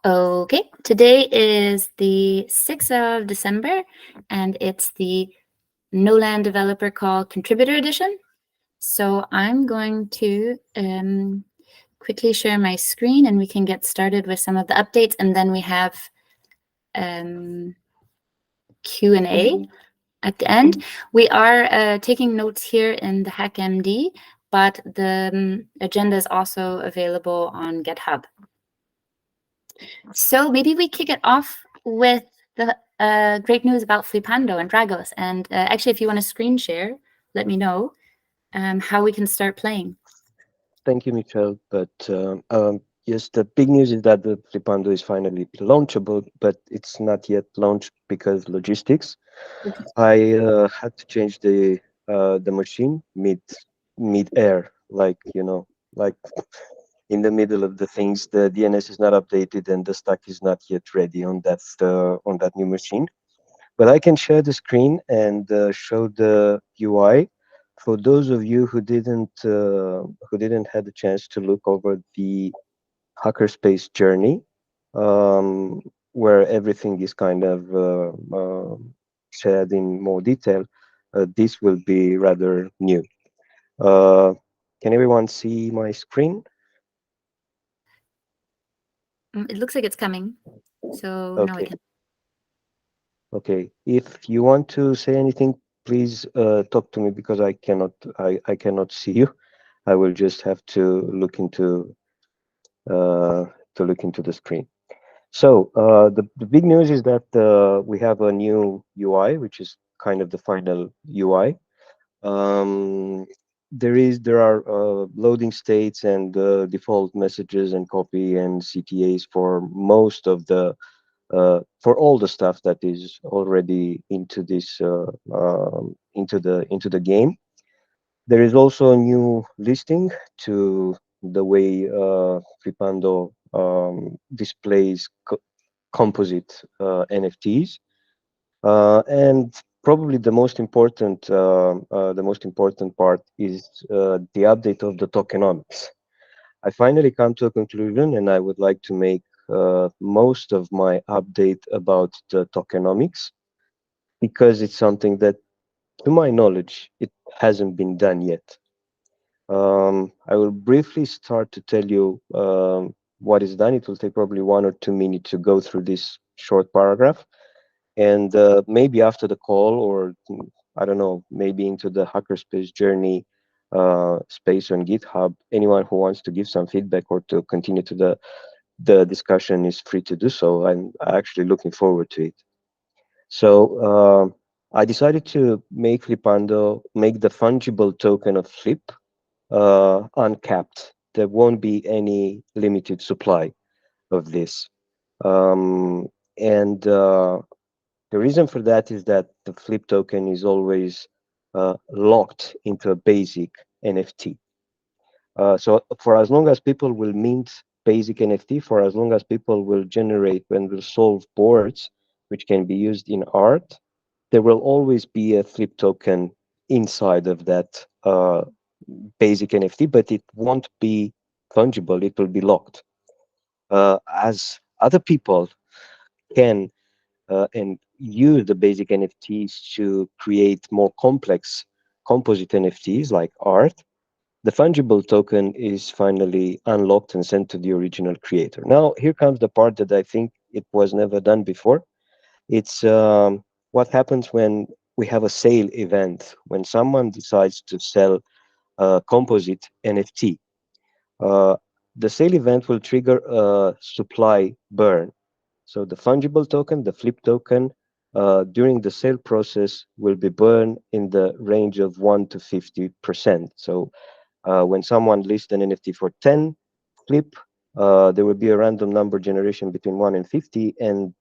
Okay, today is the 6th of December, and it's the Gno.land Developer Call Contributor Edition. So I'm going to quickly share my screen, and we can get started with some of the updates, and then we have Q&A at the end. We are taking notes here in the HackMD, but the agenda is also available on GitHub. So maybe we kick it off with the great news about Flipando and Dragos. And actually, if you want to screen share, let me know how we can start playing. Thank you, Michelle. But yes, the big news is that the Flipando is finally launchable, but it's not yet launched because logistics. I had to change the machine mid air, like like in the middle of the things. The DNS is not updated and the stack is not yet ready on that new machine. But I can share the screen and show the UI for those of you who didn't have the chance to look over the hackerspace journey, where everything is kind of shared in more detail. This will be rather new. Uh, can everyone see my screen? It looks like it's coming. So now I Okay. can. Okay. If you want to say anything, please talk to me because I cannot see you. I will just have uh, to look into the screen. So the big news is that we have a new UI, which is kind of the final UI. Um, there are loading states and default messages and copy and CTAs for most of the for all the stuff that is already into this into the game. There is also a new listing to the way Flipando displays composite NFTs, and probably the most important part is the update of the tokenomics. I finally come to a conclusion, and I would like to make most of my update about the tokenomics because it's something that, to my knowledge, it hasn't been done yet. I will briefly start to tell you what is done. It will take probably 1 or 2 minutes to go through this short paragraph. And maybe after the call, or I don't know, maybe into the hackerspace journey space on GitHub, anyone who wants to give some feedback or to continue to the discussion is free to do so. I'm actually looking forward to it. So I decided to make Flipando, make the fungible token of Flip uncapped. There won't be any limited supply of this. Um, and the reason for that is that the Flip token is always locked into a basic NFT. So for as long as people will mint basic NFT, for as long as people will generate and will solve boards, which can be used in art, there will always be a Flip token inside of that basic NFT, but it won't be fungible. It will be locked. As other people can and use the basic NFTs to create more complex composite NFTs like art, the fungible token is finally unlocked and sent to the original creator. Now, here comes the part that I think it was never done before. It's what happens when we have a sale event, when someone decides to sell a composite NFT. Uh, the sale event will trigger a supply burn. So the fungible token, the flip token, during the sale process will be burned in the range of 1 to 50%. So when someone lists an NFT for 10 flip, there will be a random number generation between 1 and 50, and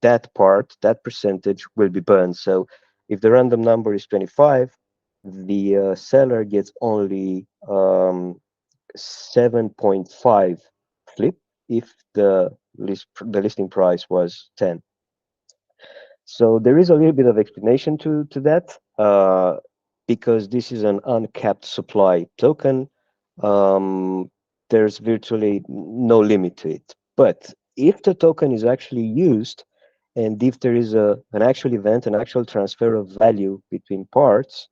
that part, that percentage will be burned. So if the random number is 25, the seller gets only 7.5 flip if the listing price was 10. So there is a little bit of explanation to that because this is an uncapped supply token. Um, there's virtually no limit to it. But if the token is actually used, and if there is an actual event, an actual transfer of value between parts,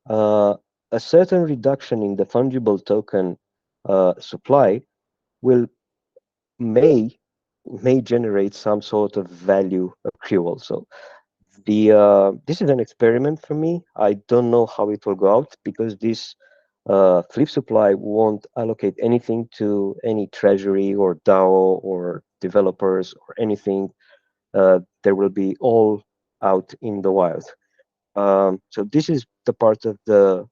uh, a certain reduction in the fungible token supply will may may generate some sort of value accrual. So the this is an experiment for me. I don't know how it will go out because this flip supply won't allocate anything to any treasury or DAO or developers or anything. There will be all out in the wild. So this is the part of the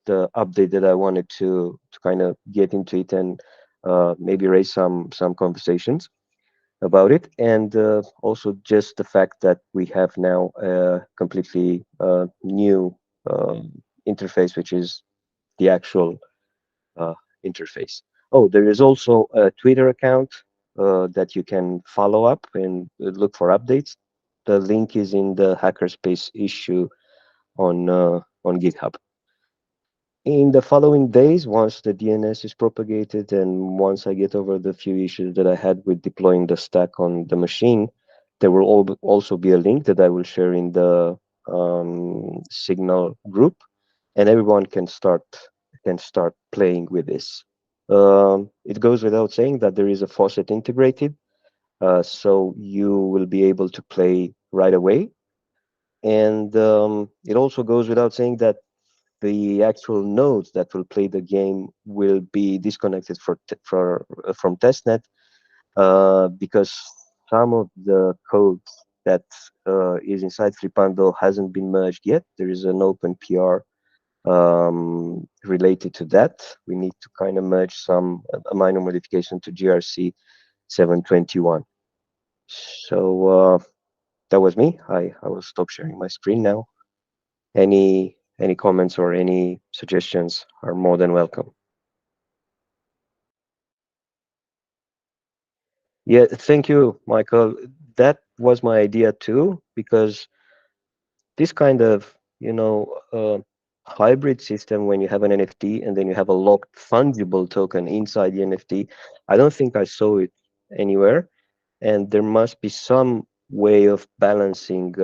update that I wanted to kind of get into it and maybe raise some conversations about it, and also just the fact that we have now a completely new interface, which is the actual uh, interface. Oh, there is also a Twitter account that you can follow up and look for updates. The link is in the hackerspace issue on GitHub. In the following days, once the DNS is propagated and once I get over the few issues that I had with deploying the stack on the machine, there will also be a link that I will share in the Signal group, and everyone can start playing with this. It goes without saying that there is a faucet integrated, so you will be able to play right away. And it also goes without saying that the actual nodes that will play the game will be disconnected from testnet because some of the code that is inside Flipando hasn't been merged yet. There is an open PR related to that. We need to kind of merge a minor modification to GRC 721. So that was me. I will stop sharing my screen now. Any comments or any suggestions are more than welcome. Yeah, thank you, Michael. That was my idea too, because this kind of, hybrid system when you have an NFT and then you have a locked fungible token inside the NFT, I don't think I saw it anywhere. And there must be some way of balancing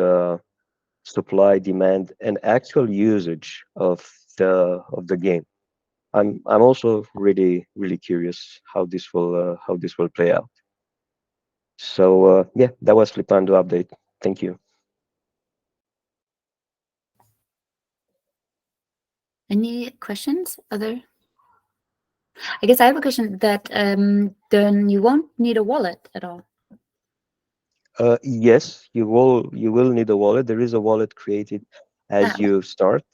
supply, demand, and actual usage of the game. I'm also really curious how this will play out. So yeah, that was Flipando update. Thank you. Any questions? I guess I have a question that then you won't need a wallet at all. Yes, you will need a wallet. There is a wallet created as you start,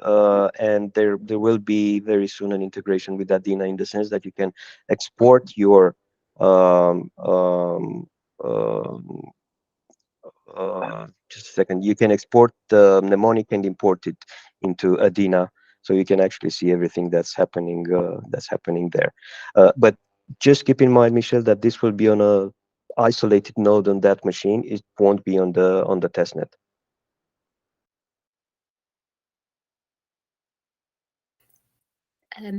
and there will be very soon an integration with Adina in the sense that you can export your um, um, um, just a second. You can export the mnemonic and import it into Adina, so you can actually see everything that's happening. That's happening there. But just keep in mind, Michelle, that this will be on a isolated node on that machine. It won't be on the testnet.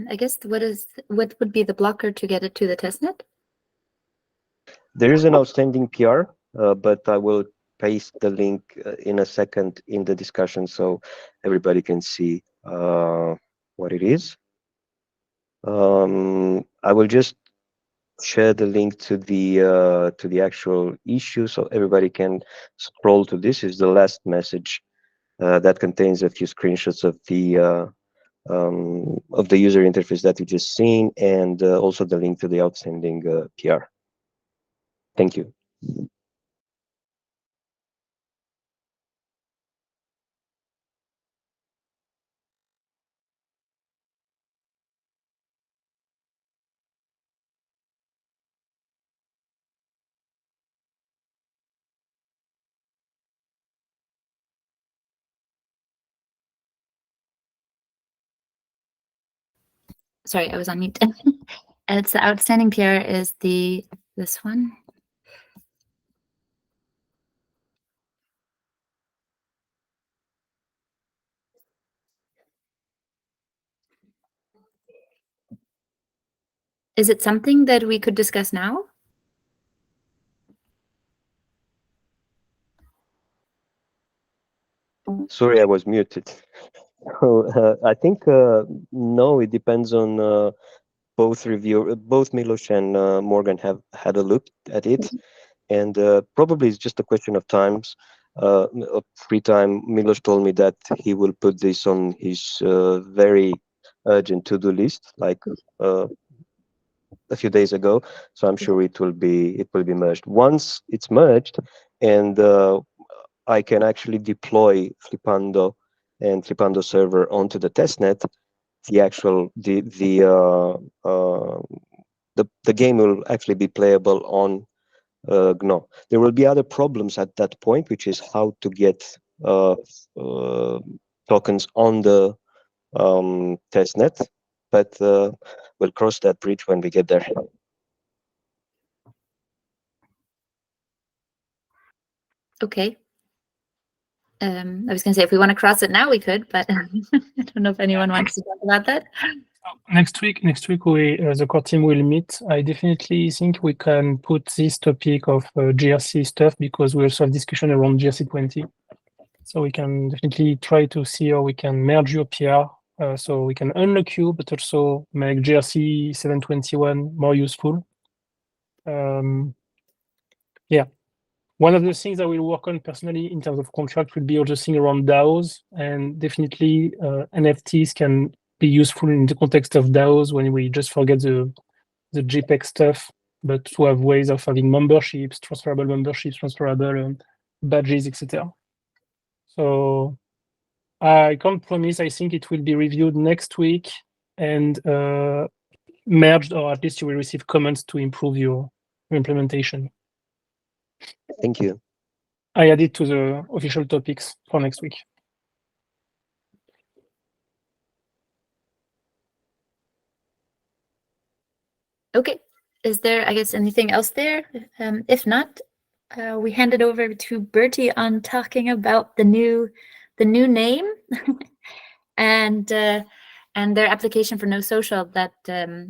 I guess what would be the blocker to get it to the testnet? There is an outstanding PR, but I will paste the link in a second in the discussion so everybody can see what it is. I will just share the link to the actual issue so everybody can scroll to this. Is the last message that contains a few screenshots of the user interface that we just seen, and also the link to the outstanding PR. Thank you. Sorry, I was on mute. It's the outstanding PR is this one. Is it something that we could discuss now? Sorry, I was muted. So, I think no, it depends on both Milos and Morgan have had a look at it, and probably it's just a question of times. Of free time. Milos told me that he will put this on his very urgent to-do list, like a few days ago. So I'm sure it will be merged. Once it's merged, and I can actually deploy Flipando and Flipando server onto the testnet, the actual the game will actually be playable on Gno. There will be other problems at that point, which is how to get tokens on the testnet, but we'll cross that bridge when we get there. Okay. I was going to say, if we want to cross it now, we could, but I don't know if anyone wants to talk about that. Next week, we the core team will meet. I definitely think we can put this topic of GRC stuff, because we also have discussion around GRC 20. So we can definitely try to see how we can merge your PR, so we can unlock you, but also make GRC 721 more useful. Yeah. One of the things I will work on personally in terms of contract will be also thing around DAOs, and definitely NFTs can be useful in the context of DAOs when we just forget the JPEG stuff, but to have ways of having memberships, transferable badges, etc. So I can't promise. I think it will be reviewed next week and merged, or at least you will receive comments to improve your implementation. Thank you. I added to the official topics for next week. Okay. Is there, I guess, anything else there? If not, we hand it over to Bertie on talking about the new name and their application for No Social that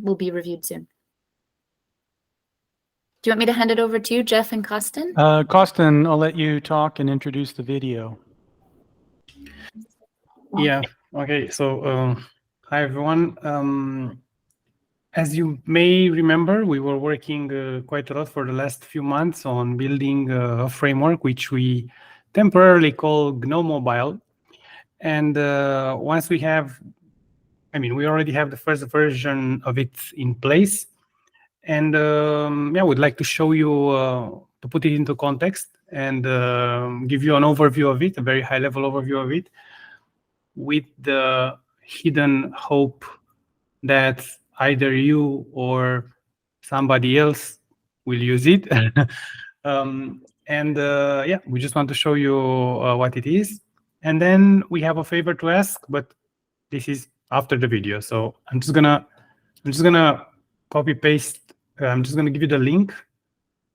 will be reviewed soon. Do you want me to hand it over to you, Jeff and Costin? Costin, I'll let you talk and introduce the video. Yeah, okay, so hi everyone. As you may remember, we were working quite a lot for the last few months on building a framework which we temporarily call Gno.mobile. And once we have, we already have the first version of it in place. And yeah, we'd like to show you, to put it into context and give you an overview of it, a very high level overview of it, with the hidden hope that either you or somebody else will use it. Yeah, we just want to show you what it is. And then we have a favor to ask, but this is after the video. So I'm just gonna copy paste. I'm just gonna give you the link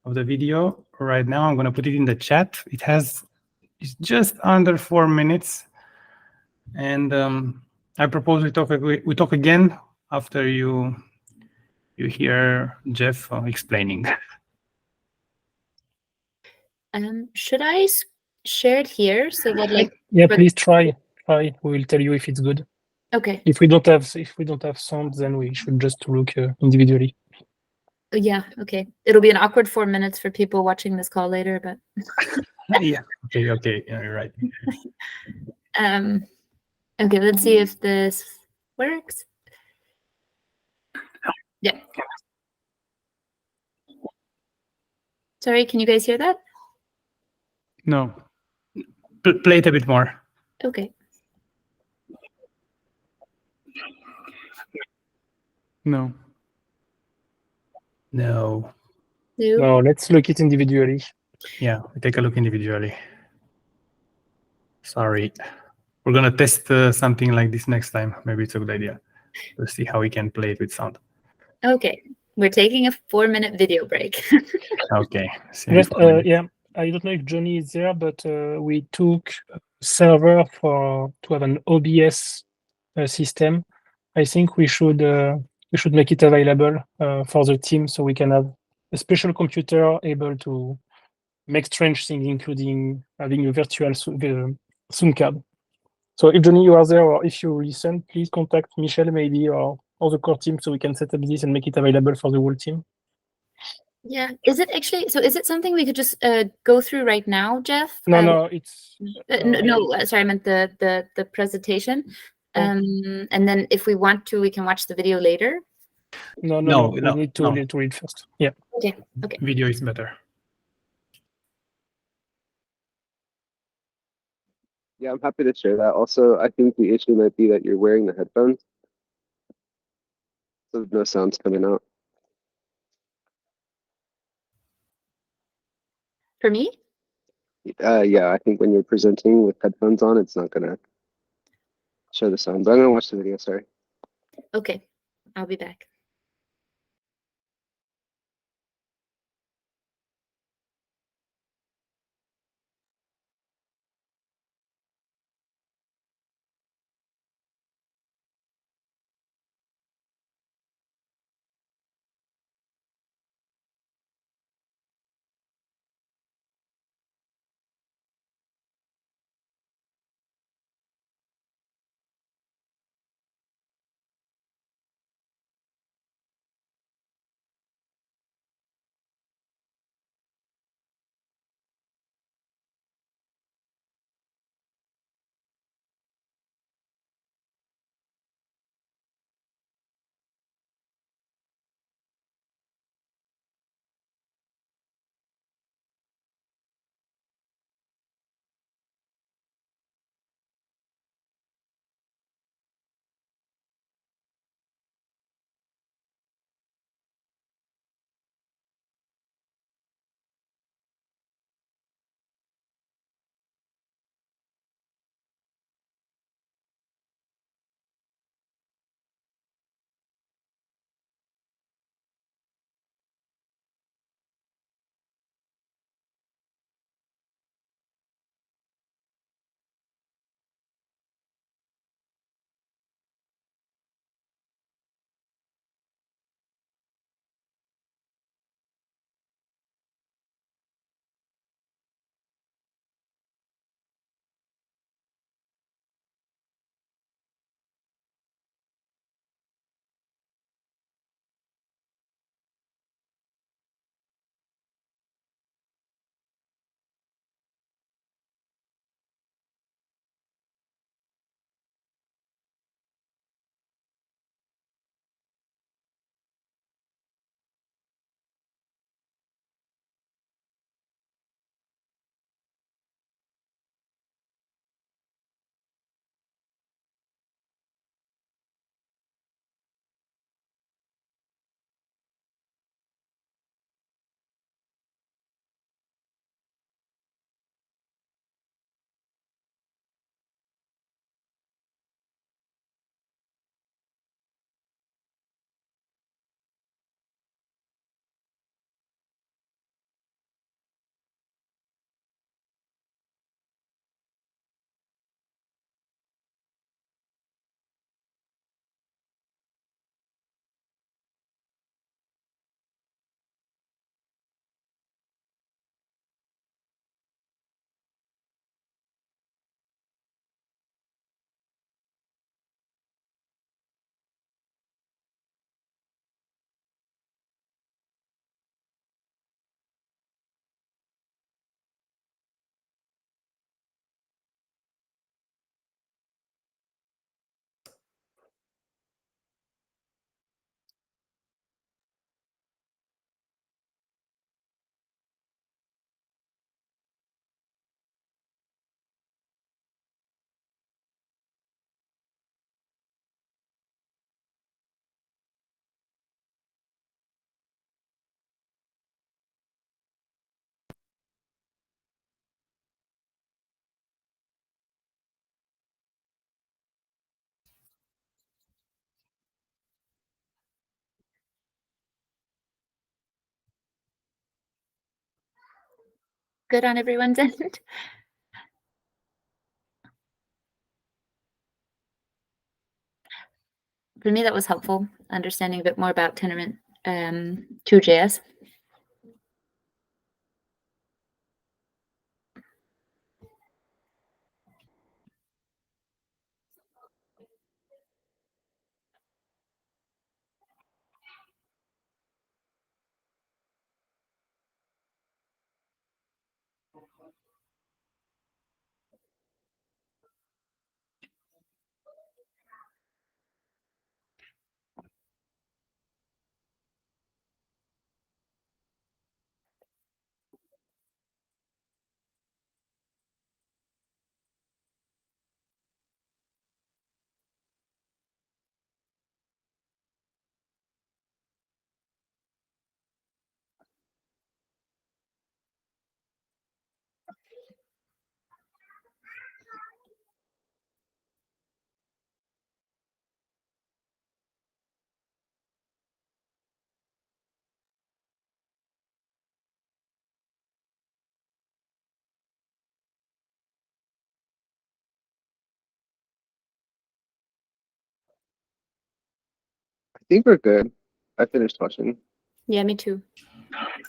of the video right now. I'm gonna put it in the chat. It's just under 4 minutes. And I propose we talk again after you hear Jeff explaining. Should I share it here so that yeah, please try. We will tell you if it's good. Okay. If we don't have sound, then we should just look individually. Yeah. Okay. It'll be an awkward 4 minutes for people watching this call later, but yeah. Okay. Yeah, you're right. Okay. Let's see if this works. Yeah. Sorry, can you guys hear that? No. Play it a bit more. Okay. No. No, let's look it individually. Yeah, we take a look individually. Sorry. We're going to test something like this next time. Maybe it's a good idea. Let's see how we can play it with sound. Okay. We're taking a 4-minute video break. Okay. Just, yeah, I don't know if Johnny is there, but we took a server to have an OBS system. I think we should make it available for the team, so we can have a special computer able to make strange things, including having a virtual Soundcard. So if Johnny, you are there, or if you listen, please contact Michelle maybe or the core team so we can set up this and make it available for the whole team. Yeah. Is it actually, so is it something we could just go through right now, Jeff? No, it's Sorry, I meant the presentation. Oh. And then if we want to, we can watch the video later. No. We need to read first. Yeah. Okay. Video is better. Yeah, I'm happy to share that. Also, I think the issue might be that you're wearing the headphones, so no sound's coming out. For me? Yeah, I think when you're presenting with headphones on, it's not gonna show the sound. But I'm gonna watch the video. Sorry. Okay. I'll be back. Good on everyone's end. For me, that was helpful, understanding a bit more about Tendermint 2.js. think we're good. I finished watching. Yeah, me too.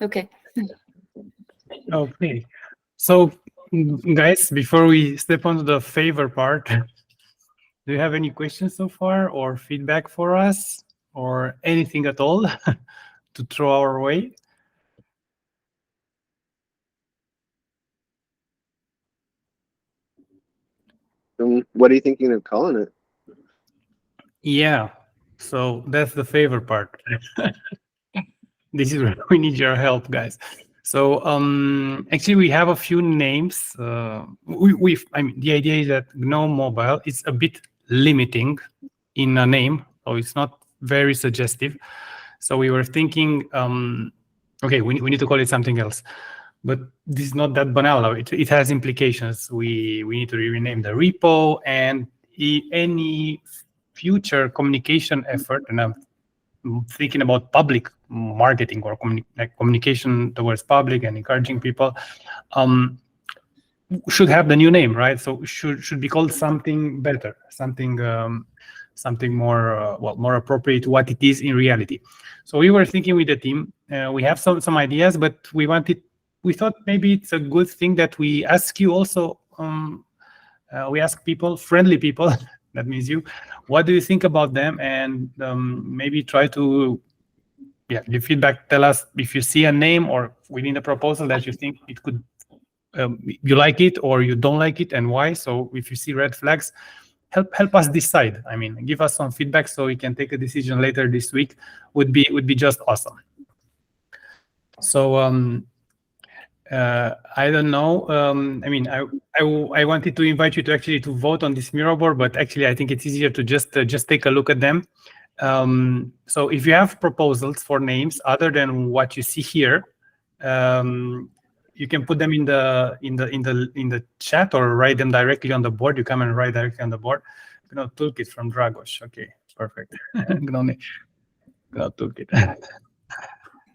Okay. Okay. So, guys, before we step onto the favor part, do you have any questions so far or feedback for us or anything at all to throw our way? What are you thinking of calling it? Yeah. So that's the favor part. This is where we need your help, guys. So actually, we have a few names. I mean, the idea is that GNOME Mobile is a bit limiting in a name, so it's not very suggestive. So we were thinking, okay, we need to call it something else. But this is not that banal. It has implications. We need to rename the repo, and any future communication effort, and I'm thinking about public marketing or communication towards public and encouraging people, should have the new name, right? So should be called something better, something more more appropriate to what it is in reality. So we were thinking with the team. We have some ideas, but we thought maybe it's a good thing that we ask you also. We ask people, friendly people, that means you, what do you think about them? And maybe try to, give feedback. Tell us if you see a name or within the proposal that you think it could, you like it or you don't like it and why. So if you see red flags, help us decide. I mean, give us some feedback so we can take a decision later this week. Would be just awesome. So I don't know. I mean, I wanted to invite you to vote on this Miro board, but actually I think it's easier to just take a look at them. So if you have proposals for names other than what you see here, you can put them in the chat or write them directly on the board. You come and write directly on the board. Toolkit from Dragos. Okay, perfect. Gno toolkit.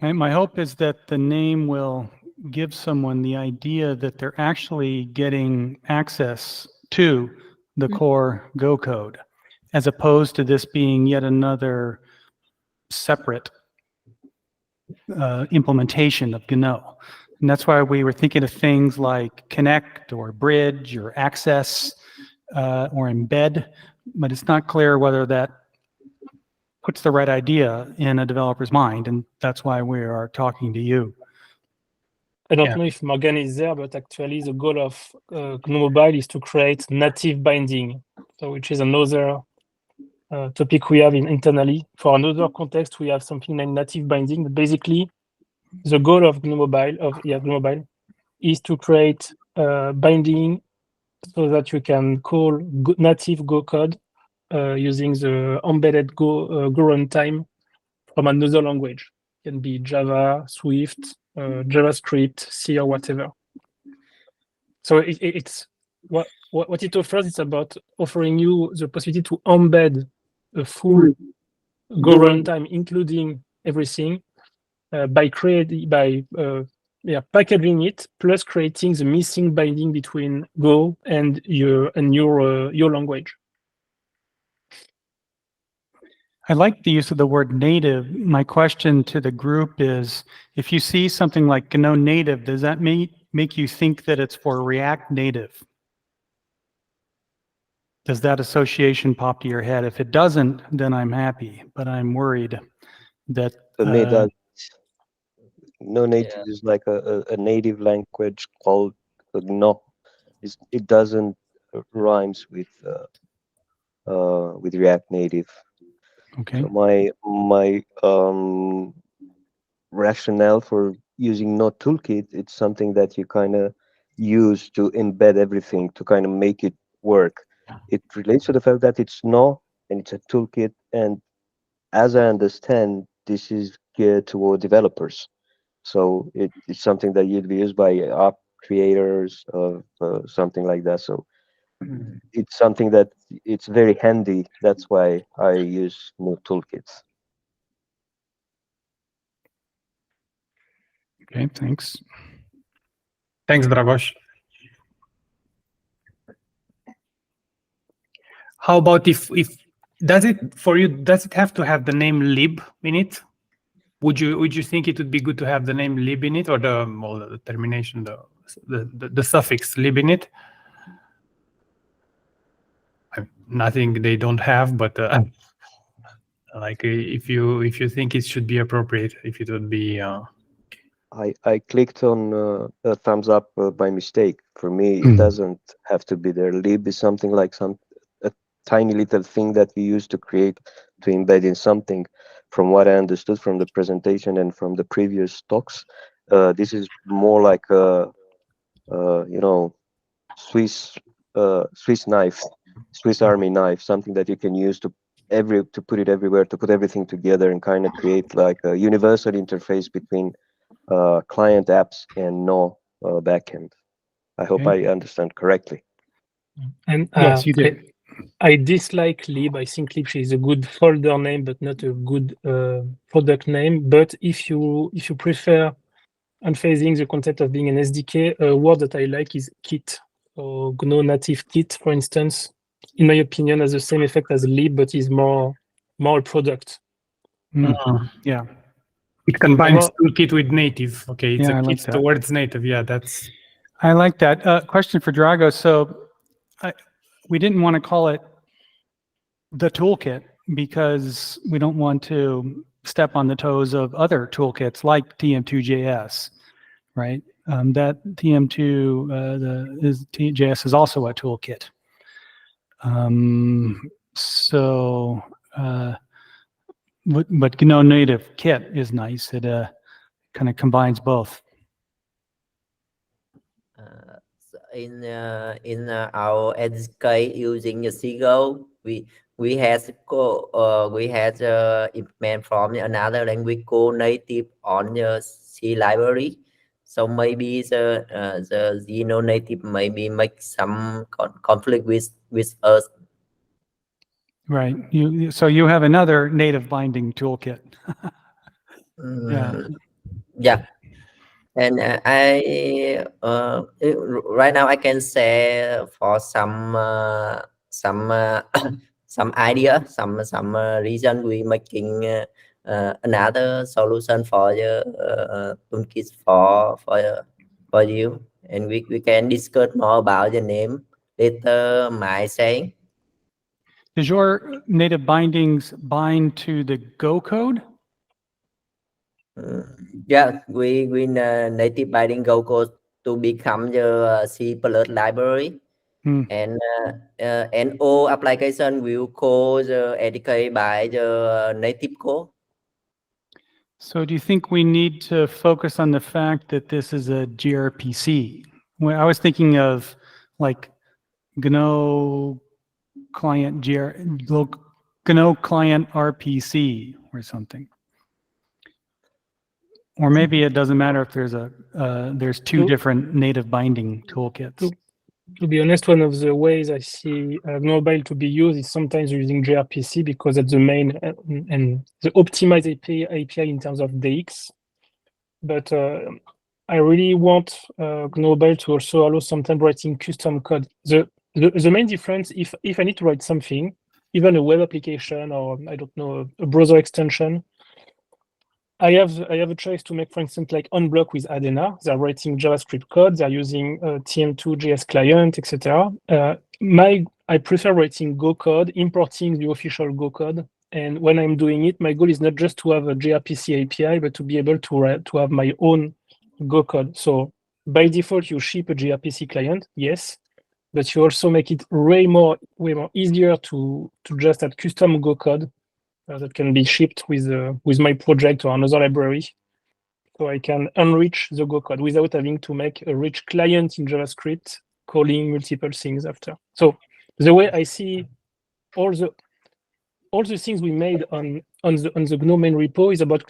My hope is that the name will give someone the idea that they're actually getting access to the core Go code, as opposed to this being yet another separate implementation of GNO. And that's why we were thinking of things like connect or bridge or access or embed, but it's not clear whether that puts the right idea in a developer's mind, and that's why we are talking to you. I don't know if Morgan is there, but actually the goal of GNOME Mobile is to create native binding, so which is another topic we have internally. For another context, we have something like native binding. But basically, the goal of GNOME Mobile is to create binding so that you can call native Go code using the embedded Go runtime from another language. It can be Java, Swift, JavaScript, C, or whatever. So it's what it offers. It's about offering you the possibility to embed a full Go runtime, including everything, by packaging it plus creating the missing binding between Go and your language. I like the use of the word native. My question to the group is, if you see something like GNOME native, does that make you think that it's for React Native? Does that association pop to your head? If it doesn't, then I'm happy, but I'm worried that No native is like a native language called Gno. It doesn't rhymes with React Native. Okay. So my rationale for using Gno toolkit, it's something that you kind of use to embed everything to kind of make it work. It relates to the fact that it's Gno and it's a toolkit, and as I understand, this is geared toward developers. So it's something that you'd be used by app creators of something like that. So it's something that it's very handy. That's why I use Gno toolkits. Okay, thanks. Thanks, Dragos. How about if Does it have to have the name lib in it? Would you think it would be good to have the name lib in it, or the termination, the suffix lib in it? Nothing they don't have, but like if you think it should be appropriate, if it would be. I clicked on a thumbs up by mistake. For me, it doesn't have to be there. Lib is something like a tiny little thing that we use to create, to embed in something. From what I understood from the presentation and from the previous talks, this is more like a Swiss knife, Swiss Army knife, something that you can use to put it everywhere, to put everything together and kind of create like a universal interface between client apps and no backend. I hope I understand correctly. And Yes, you did. I dislike lib. I think lib is a good folder name, but not a good product name. But if you prefer unphasing the concept of being an SDK, a word that I like is kit. So GNO native kit, for instance, in my opinion, has the same effect as lib, but is more a product. Yeah. It combines toolkit with native. Okay, it's Yeah, a I like kit that. towards native. Yeah, that's. I like that. Question for Drago. So we didn't want to call it the toolkit because we don't want to step on the toes of other toolkits like TM2JS, right? That TM2JS is also a toolkit. But GNO native kit is nice. It kind of combines both. In our SDK using the Seagull, we had implement from another language called native on the C library. So maybe the GNO native maybe make some conflict with us. Right. So you have another native binding toolkit. Yeah. And right now I can say for some idea, some reason we making another solution for the toolkit for you, and we can discuss more about the name later. My saying. Does your native bindings bind to the Go code? Yeah, we native binding Go code to become the C+ library, and all application will call the SDK by the native code. So do you think we need to focus on the fact that this is a gRPC? When I was thinking of like GNO client GNO client RPC or something. Or maybe it doesn't matter if there's two different native binding toolkits. To be honest, one of the ways I see mobile to be used is sometimes using gRPC because that's the main and the optimized API in terms of DX. But I really want Mobile to also allow sometimes writing custom code. The main difference, if I need to write something, even a web application or I don't know a browser extension, I have a choice to make, for instance, like unblock with Adena. They're writing JavaScript code. They're using TM2JS client, etc. I prefer writing Go code, importing the official Go code. And when I'm doing it, my goal is not just to have a gRPC API, but to be able to have my own Go code. So by default, you ship a gRPC client, yes, but you also make it way more easier to just add custom Go code that can be shipped with my project or another library. So I can enrich the Go code without having to make a rich client in JavaScript calling multiple things after. So the way I see all the things we made on the GNOME main repo is about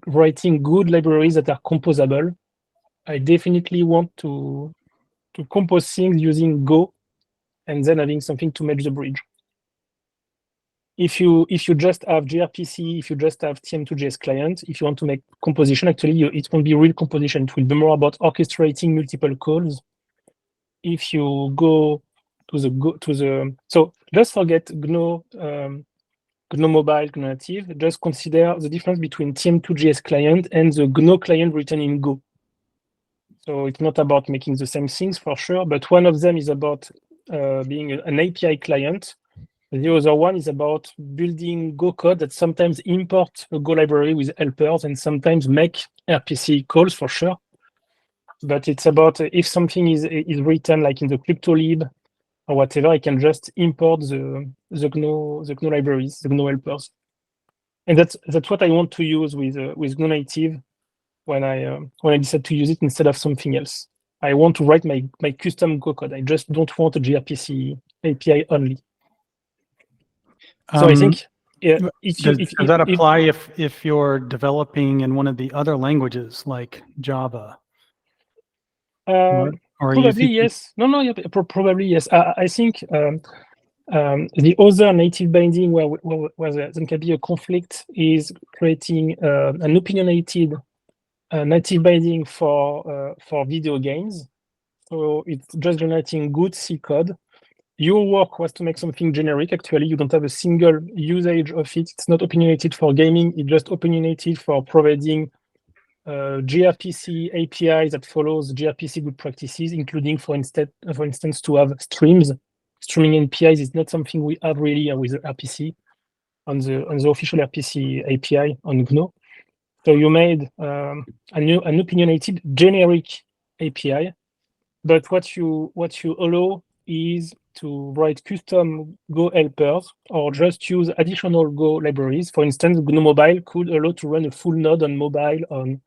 writing good libraries that are composable. I definitely want to compose things using Go and then having something to match the bridge. If you just have gRPC, if you just have TM2JS client, if you want to make composition, actually it won't be real composition. It will be more about orchestrating multiple calls. If you go So just forget GNO GNO Mobile, GNO Native. Just consider the difference between TM2JS client and the GNO client written in Go. So it's not about making the same things for sure, but one of them is about being an API client. The other one is about building Go code that sometimes import a Go library with helpers and sometimes make RPC calls for sure. But it's about if something is written like in the cryptolib or whatever, I can just import the GNO libraries, the GNO helpers, and that's what I want to use with GNO native when I decide to use it instead of something else. I want to write my custom Go code. I just don't want a gRPC API only. So I think does that apply if you're developing in one of the other languages like Java? Or probably yes. No, yeah, probably yes. I think the other native binding where there can be a conflict is creating an opinionated native binding for video games. So it's just generating good C code. Your work was to make something generic. Actually, you don't have a single usage of it. It's not opinionated for gaming. It's just opinionated for providing gRPC API that follows gRPC good practices, including, for instance, to have streams. Streaming APIs is not something we have really with the RPC on the official RPC API on GNO. So you made an opinionated generic API, but what you allow is to write custom Go helpers or just use additional Go libraries. For instance, GNO Mobile could allow to run a full node on mobile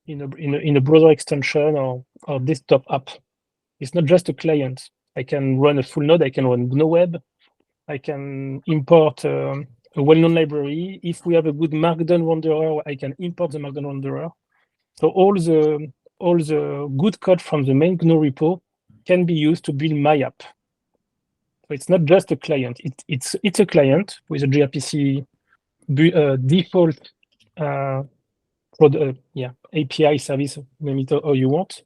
in a browser extension or desktop app. It's not just a client. I can run a full node. I can run GNO Web. I can import a well-known library. If we have a good Markdown renderer, I can import the Markdown renderer. So all the good code from the main GNO repo can be used to build my app. So it's not just a client. It's a client with a gRPC default API service, name it how you want.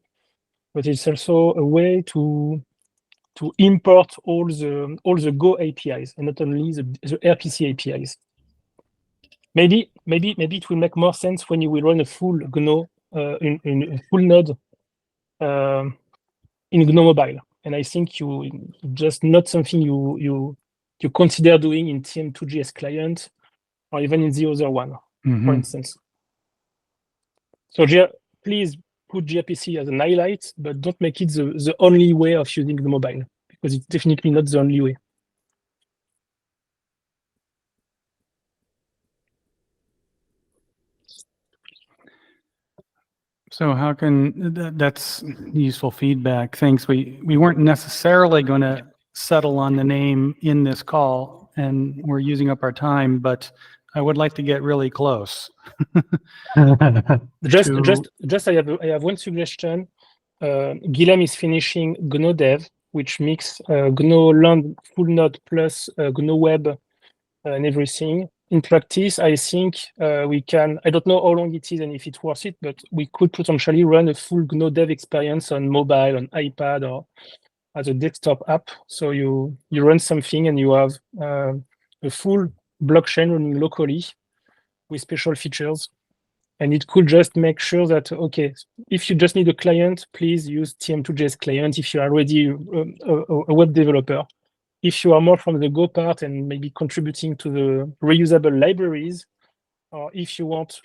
But it's also a way to import all the Go APIs and not only the RPC APIs. Maybe it will make more sense when you will run a full GNO in a full node in GNO Mobile. And I think you just not something you consider doing in TM2JS client or even in the other one, for instance. So please put gRPC as an highlight, but don't make it the only way of using the mobile, because it's definitely not the only way. So how can that's useful feedback. Thanks. We weren't necessarily going to settle on the name in this call, and we're using up our time, but I would like to get really close. Just I have one suggestion. Guillaume is finishing GNO Dev, which makes Gno.land full node plus GNO Web and everything. In practice, I think we can, I don't know how long it is and if it's worth it, but we could potentially run a full GNO Dev experience on mobile, on iPad, or as a desktop app. So you run something and you have a full blockchain running locally with special features. And it could just make sure that, okay, if you just need a client, please use TM2JS client if you are already a web developer. If you are more from the Go part and maybe contributing to the reusable libraries, or if you want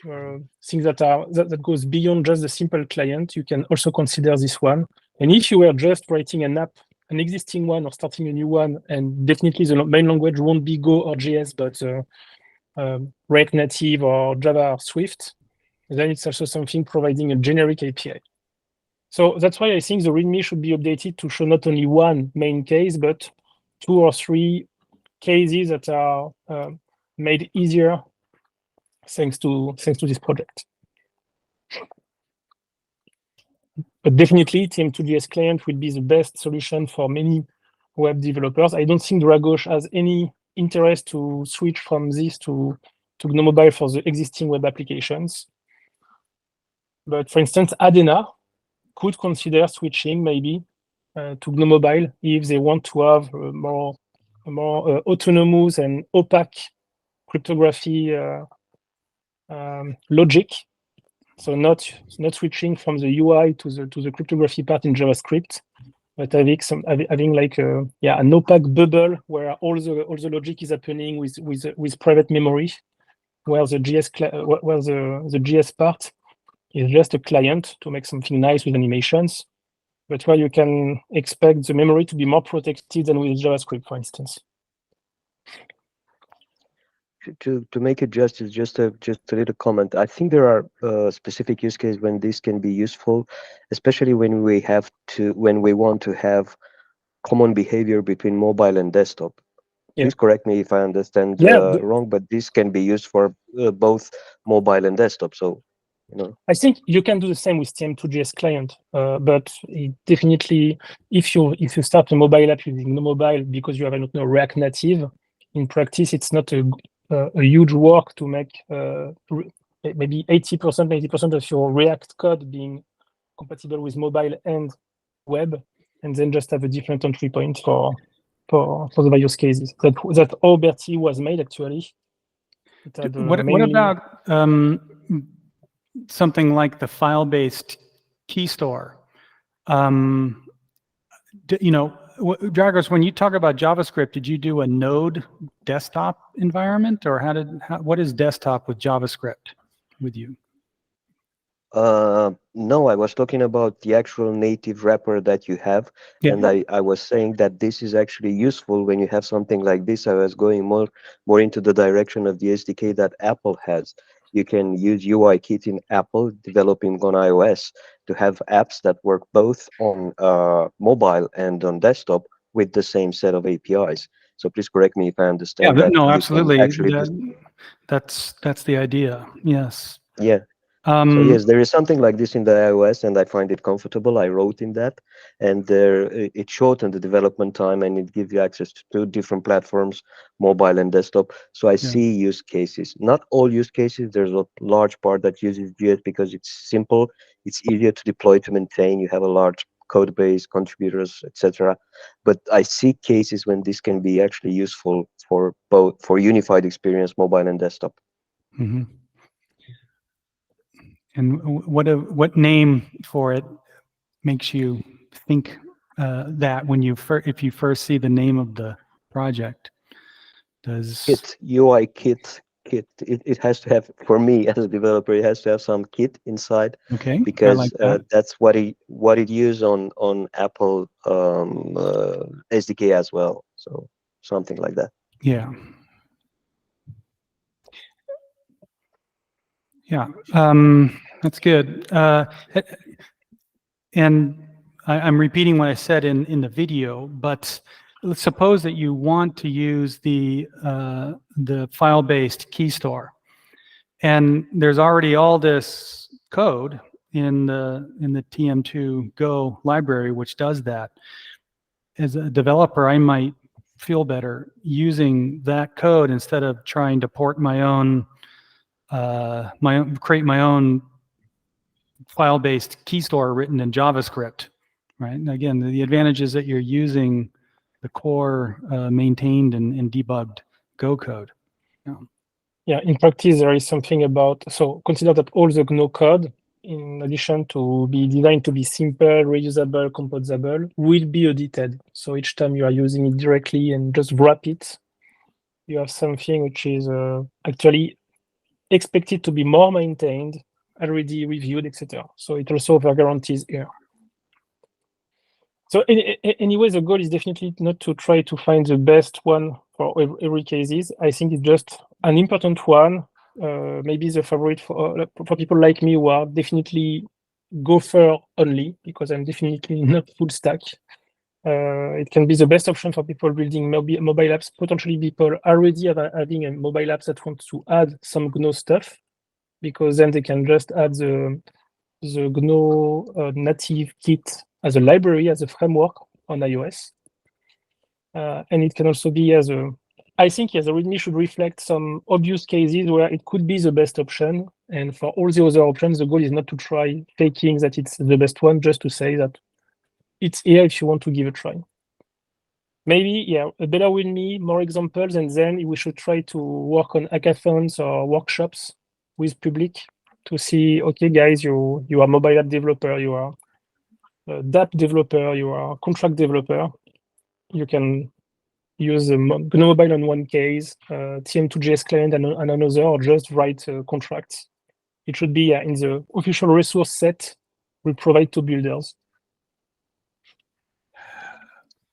things that goes beyond just the simple client, you can also consider this one. And if you were just writing an app, an existing one or starting a new one, and definitely the main language won't be Go or JS, but React Native or Java or Swift, then it's also something providing a generic API. So that's why I think the README should be updated to show not only one main case, but 2 or 3 cases that are made easier thanks to this project. But definitely, TM2JS client will be the best solution for many web developers. I don't think Dragos has any interest to switch from this to GNO Mobile for the existing web applications. But for instance, Adena could consider switching maybe to GNOME Mobile if they want to have more autonomous and opaque cryptography logic. So not switching from the UI to the cryptography part in JavaScript, but having like an opaque bubble where all the logic is happening with private memory, where the GS part is just a client to make something nice with animations, but where you can expect the memory to be more protected than with JavaScript, for instance. To make it justice, just a little comment. I think there are specific use cases when this can be useful, especially when we want to have common behavior between mobile and desktop. Yeah. Please correct me if I understand wrong, but this can be used for both mobile and desktop. So, I think you can do the same with TM2JS client, but it definitely, if you start a mobile app using GNOME Mobile because you have React Native, in practice it's not a huge work to make maybe 80% of your React code being compatible with mobile and web, and then just have a different entry point for the various cases. That how Bertie was made actually. What about something like the file-based key store? Dragos, when you talk about JavaScript, did you do a Node desktop environment, or what is desktop with JavaScript with you? No, I was talking about the actual native wrapper that you have, and I was saying that this is actually useful when you have something like this. I was going more into the direction of the SDK that Apple has. You can use UIKit in Apple, developing on iOS, to have apps that work both on mobile and on desktop with the same set of APIs. So please correct me if I understand that. No, absolutely. That's the idea. Yes. Yeah. So yes, there is something like this in the iOS, and I find it comfortable. I wrote in that, and it shortened the development time, and it gives you access to 2 different platforms, mobile and desktop. So I see use cases. Not all use cases. There's a large part that uses JS because it's simple, it's easier to deploy, to maintain. You have a large code base, contributors, etc. But I see cases when this can be actually useful for unified experience, mobile and desktop. Mm-hmm. And what name for it makes you think that when if you first see the name of the project? Kit, UI kit. It has to have, for me as a developer, it has to have some kit inside. Okay. Because like that. that's what it uses on Apple SDK as well. So something like that. Yeah. Yeah, that's good. And I'm repeating what I said in the video, but let's suppose that you want to use the file-based key store, and there's already all this code in the TM2 Go library which does that. As a developer, I might feel better using that code instead of trying to port my own create my own file-based key store written in JavaScript, right? And again, the advantage is that you're using the core maintained and debugged Go code. Yeah, in practice, there is something about, so consider that all the GNO code, in addition to be designed to be simple, reusable, composable, will be audited. So each time you are using it directly and just wrap it, you have something which is actually expected to be more maintained, already reviewed, etc. So it also guarantees here. So anyway, the goal is definitely not to try to find the best one for every cases. I think it's just an important one, maybe the favorite for people like me who are definitely Gopher only, because I'm definitely not full stack. It can be the best option for people building mobile apps, potentially people already having a mobile apps that want to add some GNO stuff, because then they can just add the GNO native kit as a library, as a framework on iOS. And it can also be I think the README should reflect some obvious cases where it could be the best option. And for all the other options, the goal is not to try faking that it's the best one, just to say that it's here if you want to give a try. Maybe, yeah, a better with me, more examples, and then we should try to work on hackathons or workshops with public to see, okay, guys, you are mobile app developer, you are a DApp developer, you are a contract developer. You can use GNOME Mobile on one case, TM2JS client and another, or just write contracts. It should be in the official resource set we provide to builders.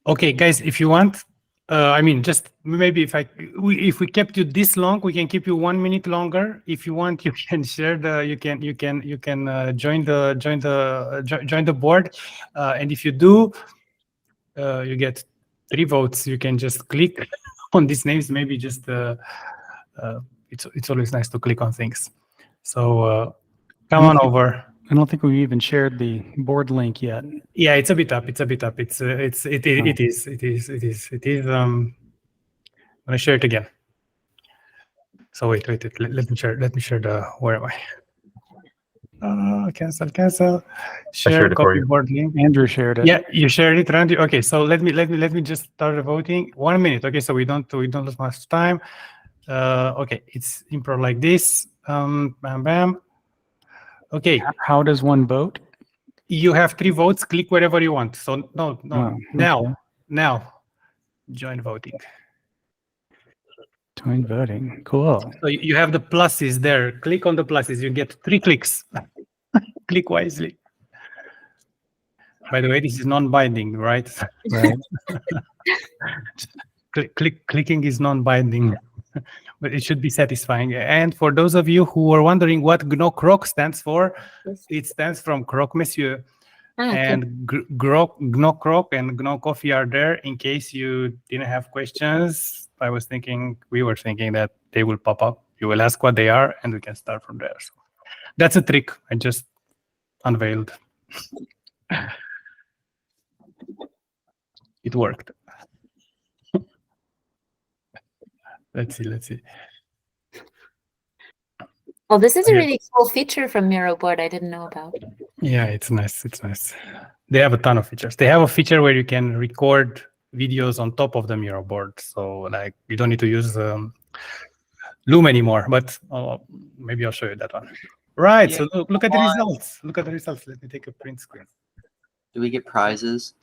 Okay, guys, if you want, I mean, just maybe if we kept you this long, we can keep you 1 minute longer. If you want, you can share the, you can join the board, and if you do, you get 3 votes. You can just click on these names. Maybe just it's always nice to click on things. So come on over. I don't think we even shared the board link yet. Yeah, it's a bit up. It is. I'm gonna share it again. So wait. Let me share the. Where am I? Cancel. Share copy board link. Andrew shared it. Yeah, you shared it, Randy. Okay, so let me just start the voting. 1 minute. Okay, so we don't lose much time. Okay, it's improv like this. Bam. Okay. How does one vote? You have 3 votes. Click wherever you want. So no. Okay. Now, join voting. Join voting. Cool. So you have the pluses there. Click on the pluses. You get 3 clicks. Click wisely. By the way, this is non-binding, right? Right. Clicking is non-binding, but it should be satisfying. And for those of you who are wondering what GNO-Croc stands for, it stands from Croque Monsieur. And GNO-Croc and GNO Coffee are there in case you didn't have questions. We were thinking that they will pop up. You will ask what they are, and we can start from there. So that's a trick I just unveiled. It worked. Let's see. Well, this is a really cool feature from Miro board I didn't know about. Yeah, it's nice. They have a ton of features. They have a feature where you can record videos on top of the Miro board. So like you don't need to use Loom anymore, but maybe I'll show you that one. Right, yeah. So look at the results. Let me take a print screen. Do we get prizes?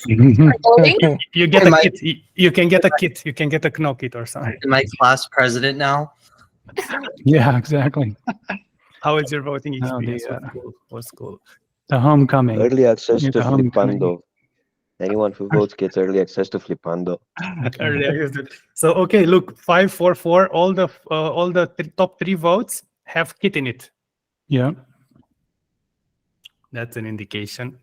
You get a kit. You can get a kit. You can get a Gno kit or something. Am I class president now? Yeah, exactly. How is your voting experience? Was cool. The homecoming. Early access to Flipando. Anyone who votes gets early access to Flipando. Early access. So okay, look, 544. All the top 3 votes have kit in it. Yeah. That's an indication.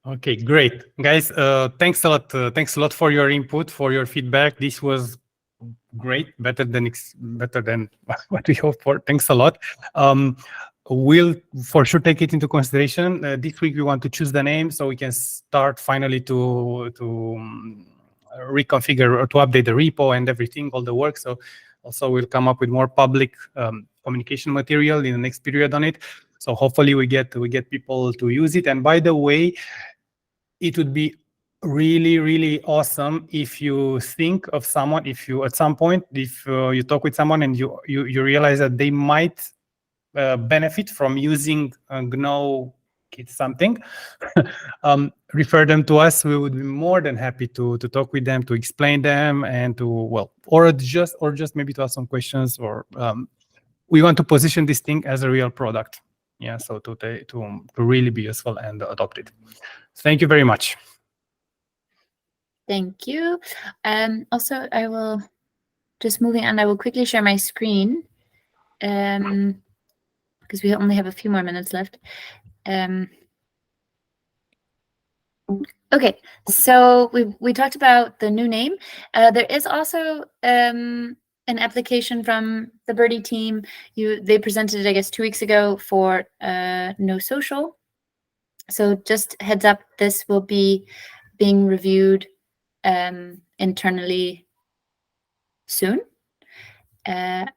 Okay, great, guys. Thanks a lot for your input, for your feedback. This was great, better than what we hoped for. Thanks a lot. We'll for sure take it into consideration. This week we want to choose the name so we can start finally to reconfigure or to update the repo and everything, all the work. So also we'll come up with more public communication material in the next period on it. So hopefully we get people to use it. And by the way, it would be really, really awesome if you think of someone, if you talk with someone and you realize that they might benefit from using GNO Kit something, refer them to us. We would be more than happy to talk with them, to explain them, and or just maybe to ask some questions. Or we want to position this thing as a real product. Yeah, so to really be useful and adopted. Thank you very much. Thank you. Also, I will just moving on. I will quickly share my screen because we only have a few more minutes left. Okay, so we talked about the new name. There is also an application from the Birdie team. They presented it, I guess, 2 weeks ago for No Social. So just heads up, this will be being reviewed internally soon. That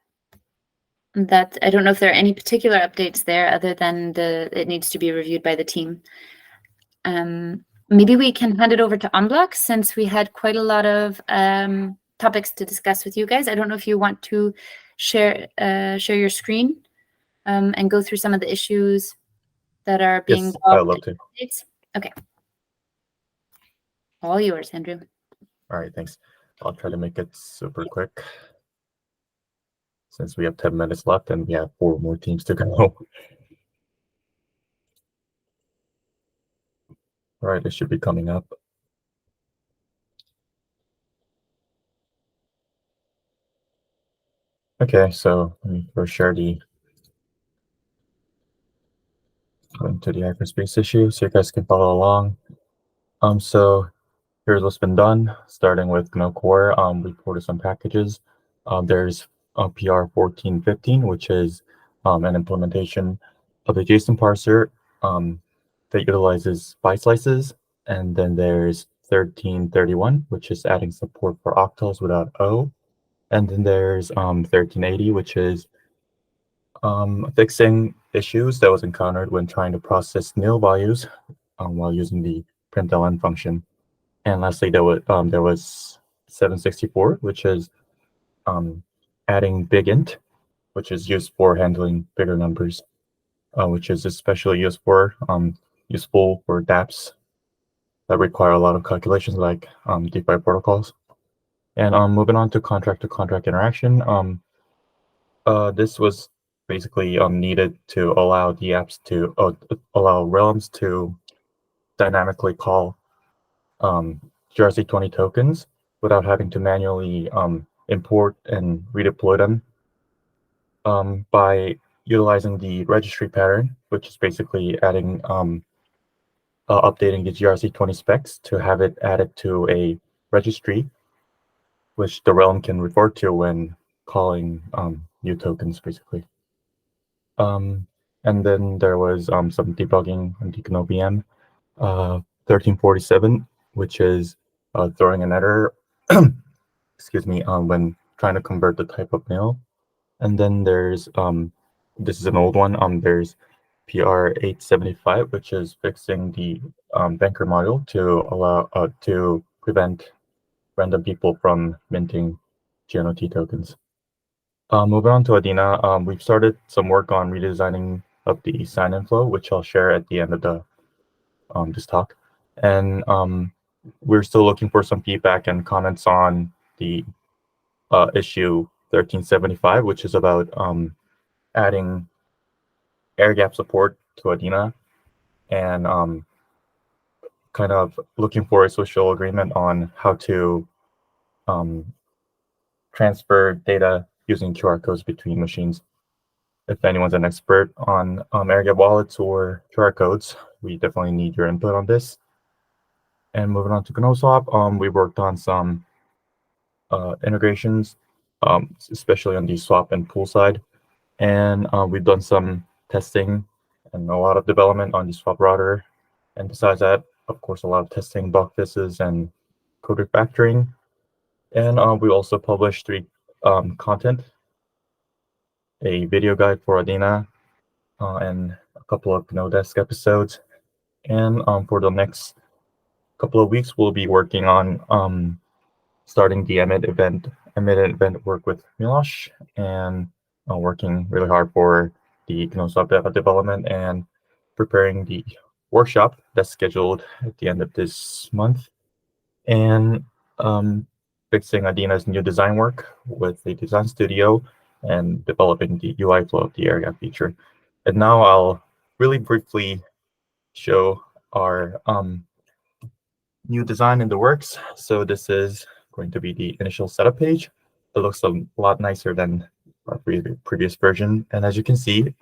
I don't know if there are any particular updates there other than it needs to be reviewed by the team. Maybe we can hand it over to Unblock, since we had quite a lot of topics to discuss with you guys. I don't know if you want to share your screen and go through some of the issues that are being Yes, I'd love to. Okay. All yours, Andrew. All right, thanks. I'll try to make it super quick since we have 10 minutes left and we have 4 more teams to go. All right, it should be coming up. Okay, so let me first share the link to the hyperspace issue so you guys can follow along. So here's what's been done, starting with Gno core. We ported some packages. There's PR 1415, which is an implementation of the JSON parser that utilizes byte slices. And then there's 1331, which is adding support for octals without O. And then there's 1380, which is fixing issues that was encountered when trying to process nil values while using the println function. And lastly, there was 764, which is adding big int, which is used for handling bigger numbers, which is especially useful for dApps that require a lot of calculations, like DeFi protocols. And moving on to contract-to-contract interaction, this was basically needed to allow the apps to allow realms to dynamically call GRC20 tokens without having to manually import and redeploy them by utilizing the registry pattern, which is basically adding updating the GRC20 specs to have it added to a registry, which the realm can refer to when calling new tokens, basically. And then there was some debugging on the Gno VM 1347, which is throwing an error, excuse me, when trying to convert the type of nil. And then there's this is an old one. There's PR 875, which is fixing the banker module to allow to prevent random people from minting GNOT tokens. Moving on to Adina, we've started some work on redesigning of the sign-in flow, which I'll share at the end of the this talk. And we're still looking for some feedback and comments on the issue 1375, which is about adding air gap support to Adina, and kind of looking for a social agreement on how to transfer data using QR codes between machines. If anyone's an expert on air gap wallets or QR codes, we definitely need your input on this. And moving on to GNOSwap, we worked on some integrations, especially on the swap and pool side. And we've done some testing and a lot of development on the swap router. And besides that, of course, a lot of testing, bug fixes, and code refactoring. And we also published 3 content, a video guide for Adina, and a couple of Gnodesk episodes. And for the next couple of weeks, we'll be working on starting the emit event work with Milosh, and working really hard for the GNOSwap development and preparing the workshop that's scheduled at the end of this month, and fixing Adina's new design work with the design studio and developing the UI flow of the AirGap feature. And now I'll really briefly show our new design in the works. So this is going to be the initial setup page. It looks a lot nicer than our previous version. And as you can see,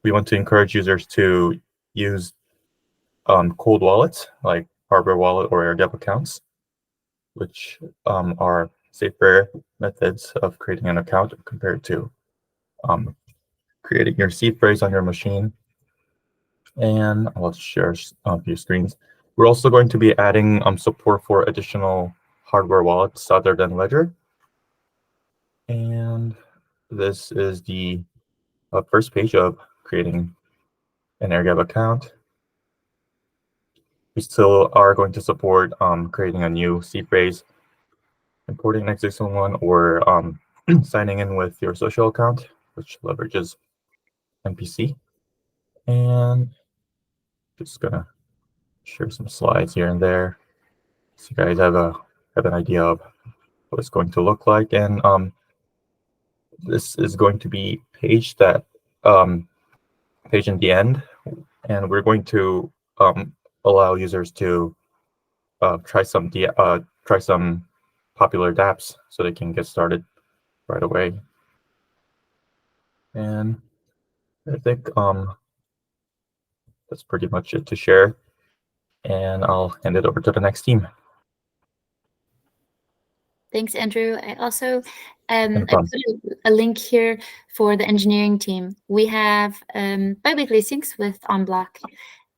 we want to encourage users to use cold wallets like hardware wallet or AirGap accounts, which are safer methods of creating an account compared to creating your seed phrase on your machine. And I'll share a few screens. We're also going to be adding support for additional hardware wallets other than Ledger. And this is the first page of creating an AirGap account. we still are going to support creating a new C phrase, importing an existing one, or signing in with your social account, which leverages NPC. And just gonna share some slides here and there, so you guys have an idea of what it's going to look like. And this is going to be page in the end, and we're going to allow users to try some popular dApps so they can get started right away. And I think that's pretty much it to share. And I'll hand it over to the next team. Thanks, Andrew. I also I put a link here for the engineering team. We have bi-weekly syncs with OnBlock,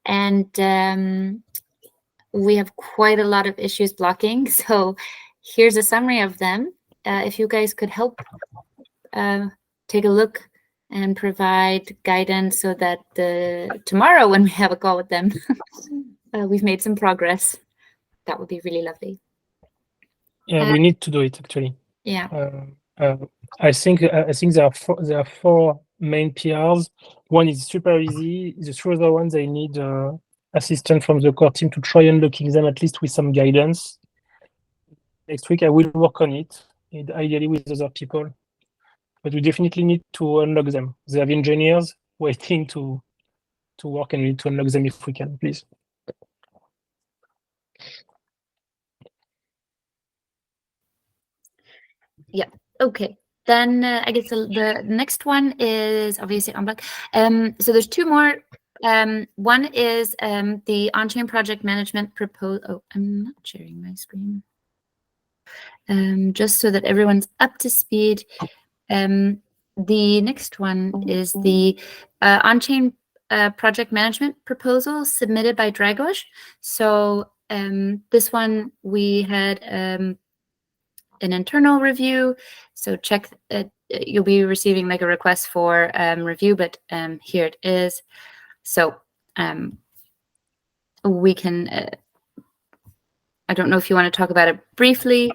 and we have quite a lot of issues blocking. So here's a summary of them. If you guys could help take a look and provide guidance so that tomorrow when we have a call with them, we've made some progress. That would be really lovely. Yeah, we need to do it actually. Yeah. I think there are four main PRs. One is super easy. The three other ones, they need assistance from the core team to try unlocking them, at least with some guidance. Next week I will work on it, ideally with other people. But we definitely need to unlock them. They have engineers waiting to work, and we need to unlock them if we can, please. Yeah. Okay. Then I guess the next one is obviously OnBlock. So there's two more. One is the on-chain project management proposal. Oh, I'm not sharing my screen. Just so that everyone's up to speed. The next one is the on-chain project management proposal submitted by Dragos. So this one we had an internal review. So check you'll be receiving like a request for review, but here it is. So we can. I don't know if you want to talk about it briefly.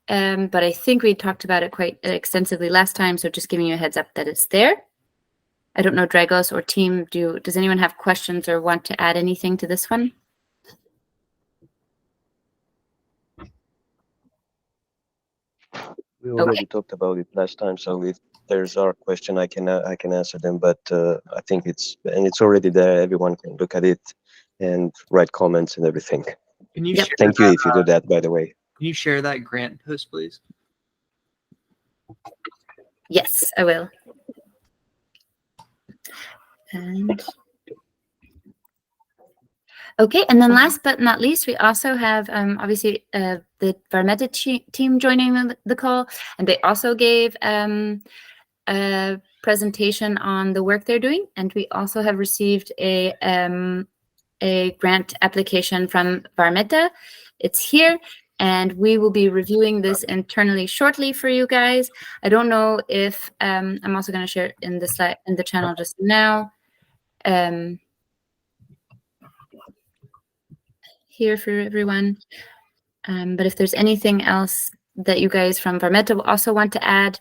But I think we talked about it quite extensively last time, so just giving you a heads up that it's there. I don't know, Dragos or team, does anyone have questions or want to add anything to this one? We already talked about it last time, so if there's our question, I can answer them. But I think it's already there. Everyone can look at it and write comments and everything. Can you Thank you if you do that, by the way. Can you share that grant post, please? Yes, I will. And okay, and then last but not least, we also have obviously the Varmeta team joining the call, and they also gave a presentation on the work they're doing, and we also have received a grant application from Varmeta. It's here. And we will be reviewing this internally shortly for you guys. I don't know if I'm also going to share it in the channel just now. Here for everyone. But if there's anything else that you guys from Varmeta also want to add,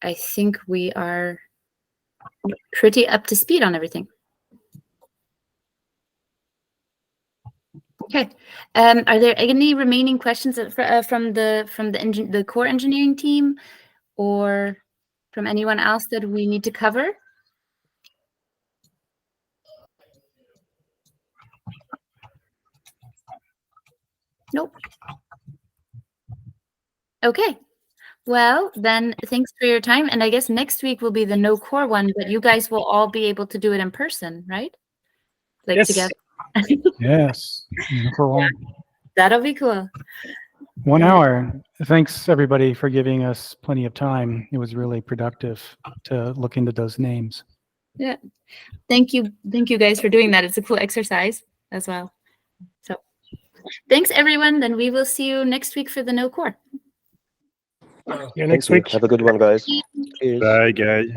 I think we are pretty up to speed on everything. Okay. Are there any remaining questions from the core engineering team or from anyone else that we need to cover? Nope. Okay. Well, then thanks for your time. And I guess next week will be the no core one, but you guys will all be able to do it in person, right? Like yes. Together. Yes. Cool. That'll be cool. 1 hour. Thanks everybody for giving us plenty of time. It was really productive to look into those names. Yeah. Thank you guys for doing that. It's a cool exercise as well. So thanks everyone. Then we will see you next week for the no core. See you next week. Have a good one, guys. Cheers. Bye, guys.